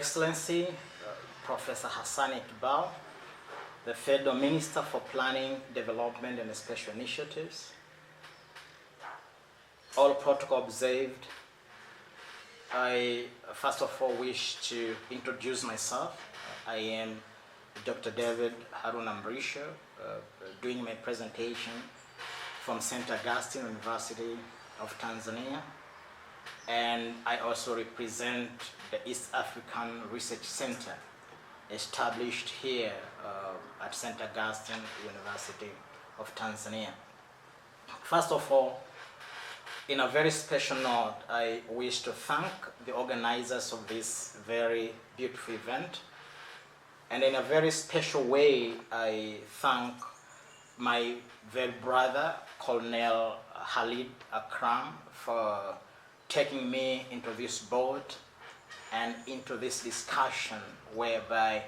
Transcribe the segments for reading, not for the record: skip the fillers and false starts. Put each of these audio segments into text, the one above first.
Excellency, Professor Hassan Iqbal, the Federal Minister for Planning, Development and Special Initiatives. All protocol observed. I first of all wish to introduce myself. I am Dr. David Haruna Mrisho, doing my presentation from St. Augustine University of Tanzania. And I also represent the East African Research Center established here at St. Augustine University of Tanzania. First of all, in a very special note, I wish to thank the organizers of this very beautiful event. And in a very special way, I thank my very brother, Colonel Khalid Akram, for taking me into this board and into this discussion whereby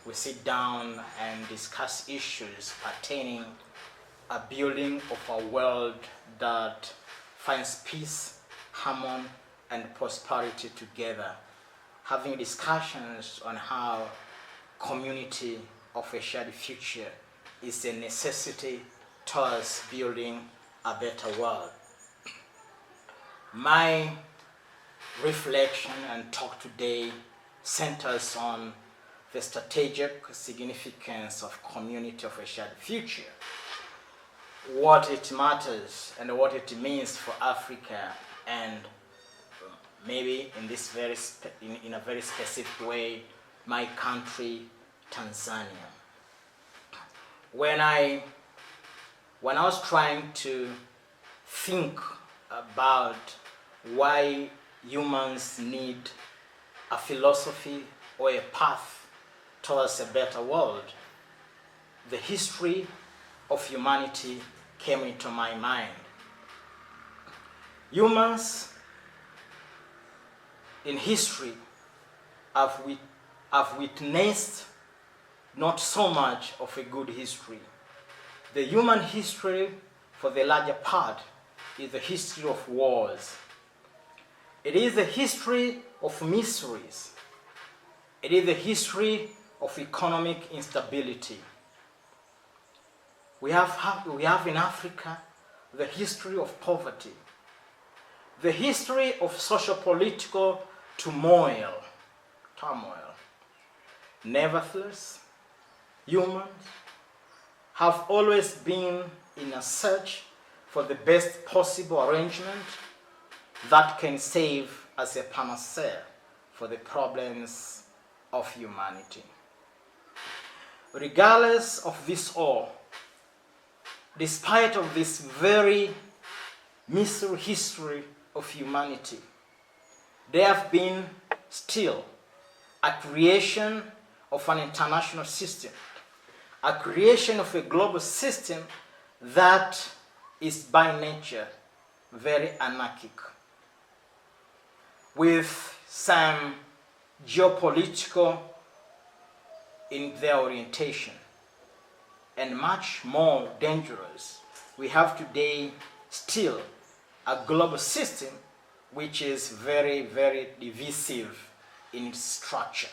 we sit down and discuss issues pertaining a building of a world that finds peace, harmony, and prosperity together, having discussions on how community of a shared future is a necessity towards building a better world. My reflection and talk today centers on the strategic significance of community of a shared future, what it matters and what it means for Africa, and maybe in this in a very specific way, my country, Tanzania. When I was trying to think about why humans need a philosophy or a path towards a better world, the history of humanity came into my mind. Humans in history have witnessed not so much of a good history. The human history, for the larger part, is the history of wars. It is the history of miseries. It is the history of economic instability. We have in Africa the history of poverty, the history of socio-political turmoil. Nevertheless, humans have always been in a search for the best possible arrangement that can save as a panacea for the problems of humanity. Regardless of this all, despite of this very miserable history of humanity, there have been still a creation of an international system, a creation of a global system that is by nature very anarchic, with some geopolitical in their orientation, and much more dangerous. We have today still a global system which is very, very divisive in its structure.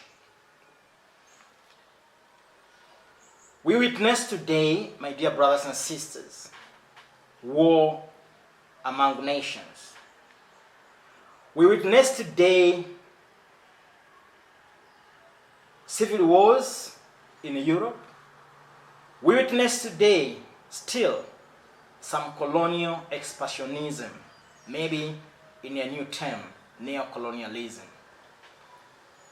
We witness today, my dear brothers and sisters, war among nations. We witness today civil wars in Europe. We witness today still some colonial expansionism, maybe in a new term, neo-colonialism.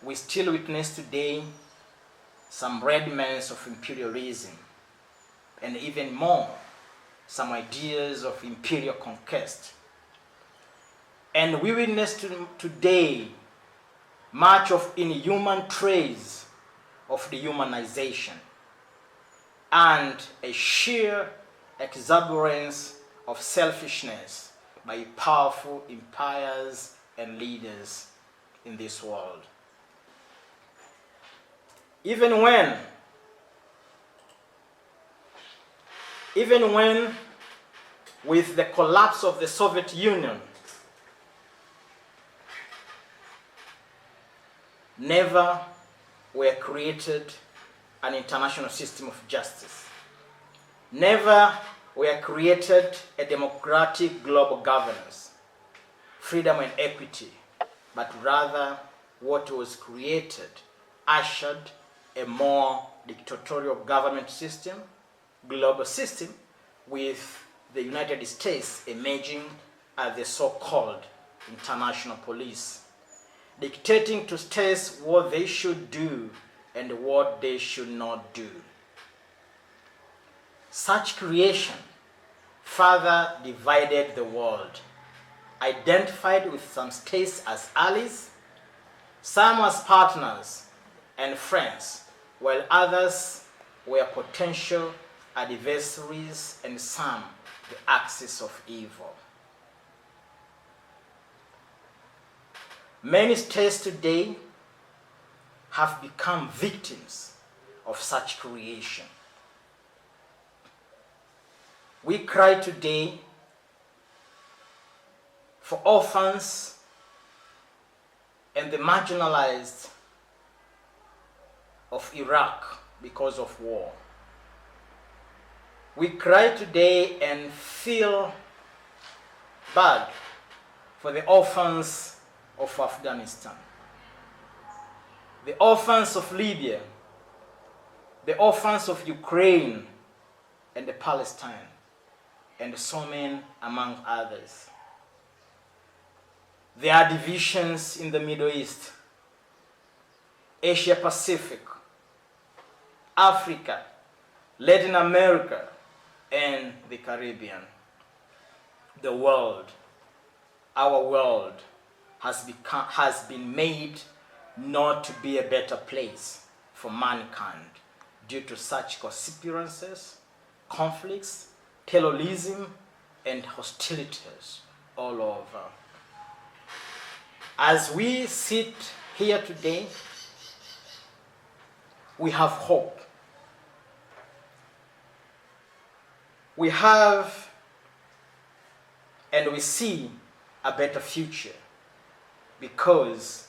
We still witness today some remnants of imperialism, and even more, some ideas of imperial conquest. And we witness today much of inhuman traits of dehumanization and a sheer exuberance of selfishness by powerful empires and leaders in this world. Even when with the collapse of the Soviet Union, never were created an international system of justice. Never were created a democratic global governance, freedom and equity, but rather what was created ushered a more dictatorial government system, global system, with the United States emerging as the so-called international police, dictating to states what they should do and what they should not do. Such creation further divided the world, identified with some states as allies, some as partners and friends, while others were potential adversaries and some the axis of evil. Many states today have become victims of such creation. We cry today for orphans and the marginalized of Iraq because of war. We cry today and feel bad for the orphans of Afghanistan, the orphans of Libya, the orphans of Ukraine and the Palestine, and so many among others. There are divisions in the Middle East, Asia Pacific, Africa, Latin America, and the Caribbean. The world, our world, has been made not to be a better place for mankind due to such conspiracies, conflicts, terrorism, and hostilities all over. As we sit here today, we have hope. We have and we see a better future because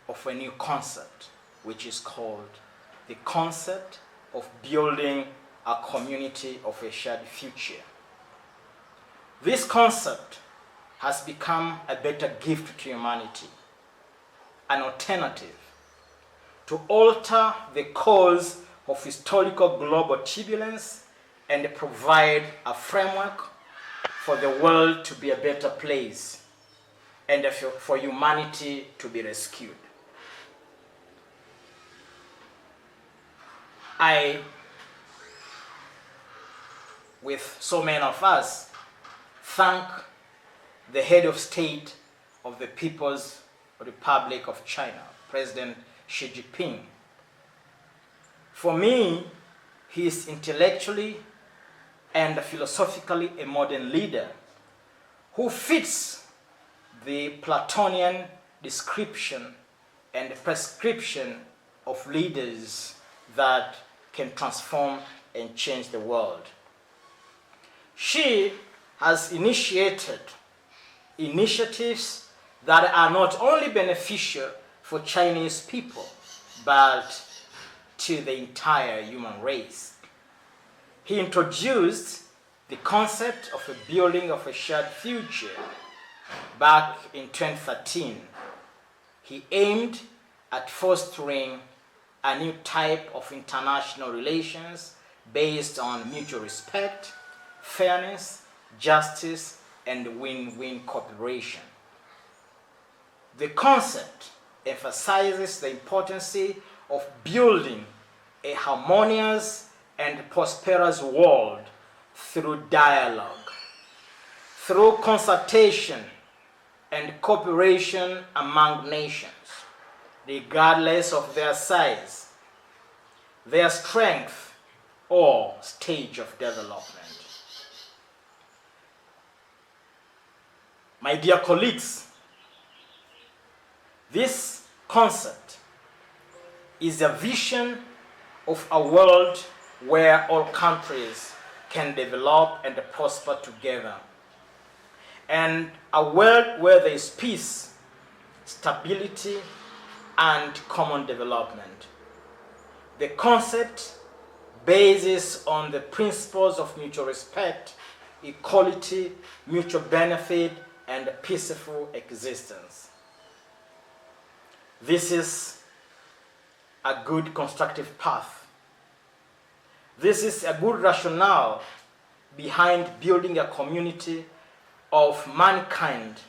of a new concept, which is called the concept of building a community of a shared future. This concept has become a better gift to humanity, an alternative to alter the course of historical global turbulence and provide a framework for the world to be a better place and for humanity to be rescued. I, with so many of us, thank the head of state of the People's Republic of China, President Xi Jinping. For me, he is intellectually and philosophically a modern leader who fits the Platonian description and prescription of leaders that can transform and change the world. Xi has initiated initiatives that are not only beneficial for Chinese people, but to the entire human race. He introduced the concept of a building of a shared future back in 2013. He aimed at fostering a new type of international relations based on mutual respect, fairness, justice, and win-win cooperation. The concept emphasizes the importance of building a harmonious and prosperous world through dialogue, through consultation and cooperation among nations, regardless of their size, their strength, or stage of development. My dear colleagues, this concept is a vision of a world where all countries can develop and prosper together, and a world where there is peace, stability, and common development. The concept bases on the principles of mutual respect, equality, mutual benefit, and peaceful existence. This is a good constructive path. This is a good rationale behind building a community of mankind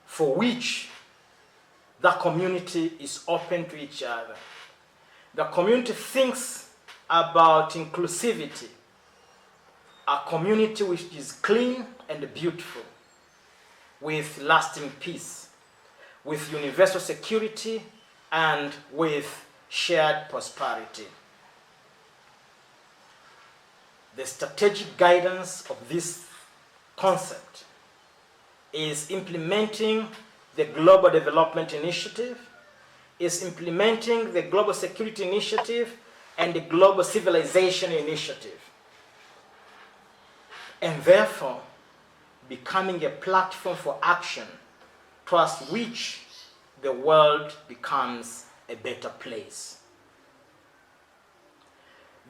for which the community is open to each other. The community thinks about inclusivity, a community which is clean and beautiful, with lasting peace, with universal security, and with shared prosperity. The strategic guidance of this concept is implementing the Global Development Initiative, is implementing the Global Security Initiative, and the Global Civilization Initiative, and therefore becoming a platform for action towards which the world becomes a better place.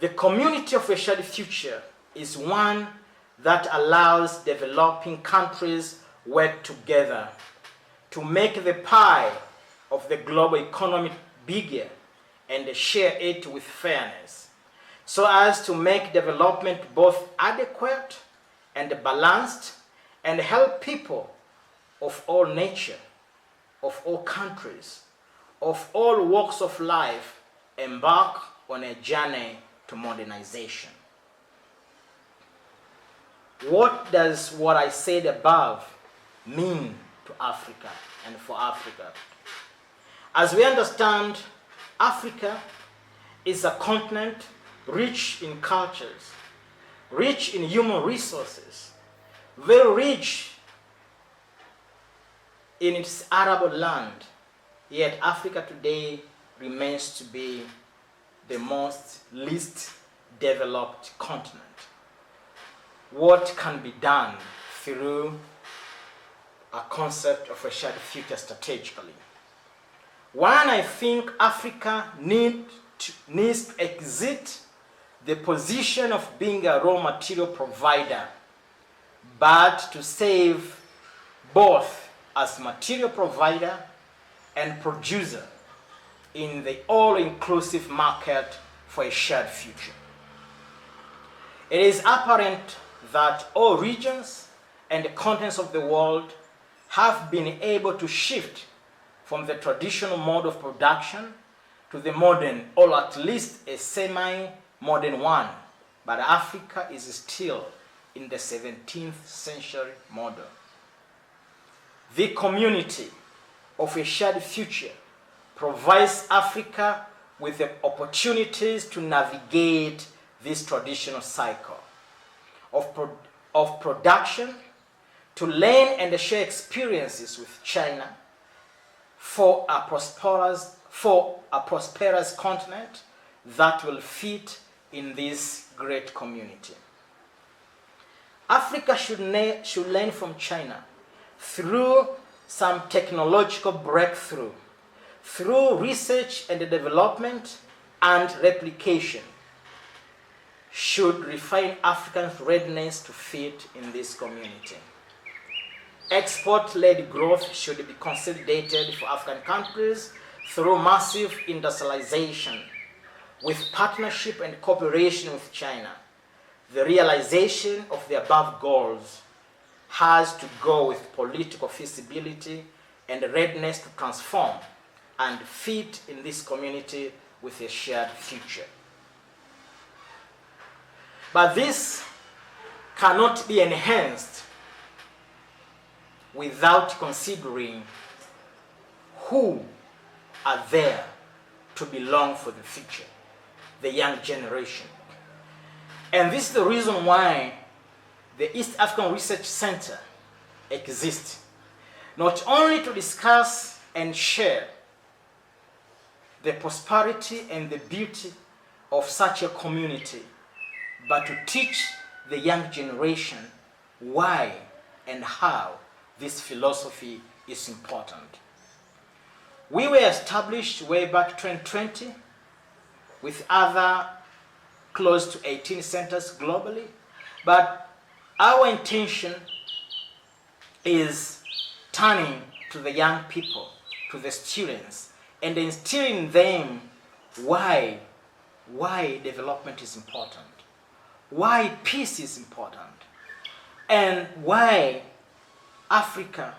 The community of a shared future is one that allows developing countries work together to make the pie of the global economy bigger and share it with fairness, so as to make development both adequate and balanced and help people of all nature, of all countries, of all walks of life embark on a journey to modernization. What does what I said above mean to Africa and for Africa? As we understand, Africa is a continent rich in cultures, rich in human resources, very rich in its arable land, yet Africa today remains to be the least developed continent. What can be done through a concept of a shared future strategically? One, I think Africa needs to exit the position of being a raw material provider, but to save both as material provider and producer in the all-inclusive market for a shared future. It is apparent that all regions and the continents of the world have been able to shift from the traditional mode of production to the modern, or at least a semi-modern one, but Africa is still in the 17th century model. The community of a shared future provides Africa with the opportunities to navigate this traditional cycle of production, to learn and share experiences with China for a prosperous continent that will fit in this great community. Africa should learn from China through some technological breakthrough, through research and development and replication, should refine Africans' readiness to fit in this community. Export-led growth should be consolidated for African countries through massive industrialization, with partnership and cooperation with China. The realization of the above goals has to go with political feasibility and readiness to transform and fit in this community with a shared future. But this cannot be enhanced without considering who are there to belong for the future, the young generation. And this is the reason why the East African Research Center exists, not only to discuss and share the prosperity and the beauty of such a community, but to teach the young generation why and how this philosophy is important. We were established way back 2020 with other close to 18 centers globally, but our intention is turning to the young people, to the students, and instilling them why development is important, why peace is important, and why Africa,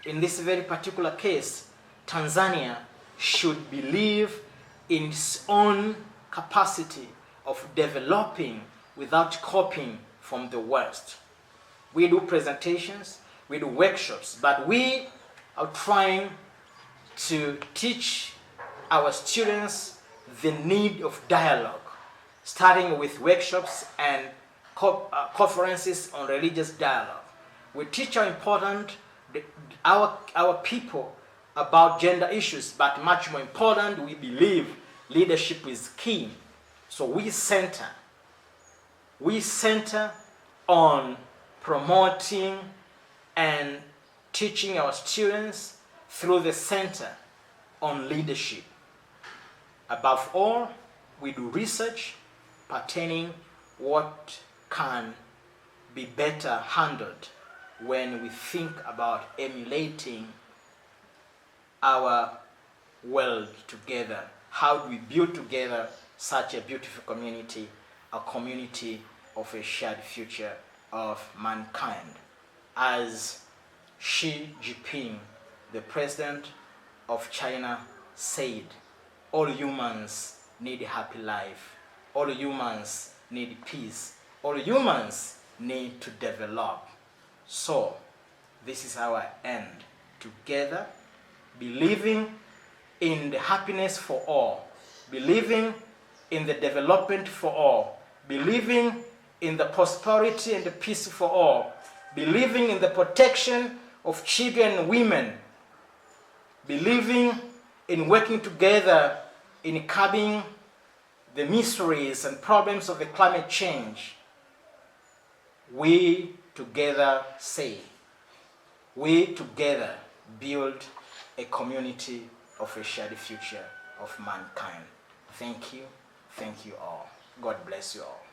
in this very particular case, Tanzania, should believe in its own capacity of developing without copying from the West. We do presentations, we do workshops, but we are trying to teach our students the need of dialogue, starting with workshops and conferences on religious dialogue. We teach how important our people about gender issues, but much more important, we believe leadership is key. So we center on promoting and teaching our students through the center on leadership. Above all, we do research pertaining what can be better handled when we think about emulating our world together. How do we build together such a beautiful community, a community of a shared future of mankind? As Xi Jinping, the president of China, said, all humans need a happy life. All humans need peace. All humans need to develop. So, this is our end. Together, believing in the happiness for all, believing in the development for all, believing in the prosperity and the peace for all, believing in the protection of children and women, believing in working together in curbing the miseries and problems of the climate change. We together say, we together build a community of a shared future of mankind. Thank you all. God bless you all.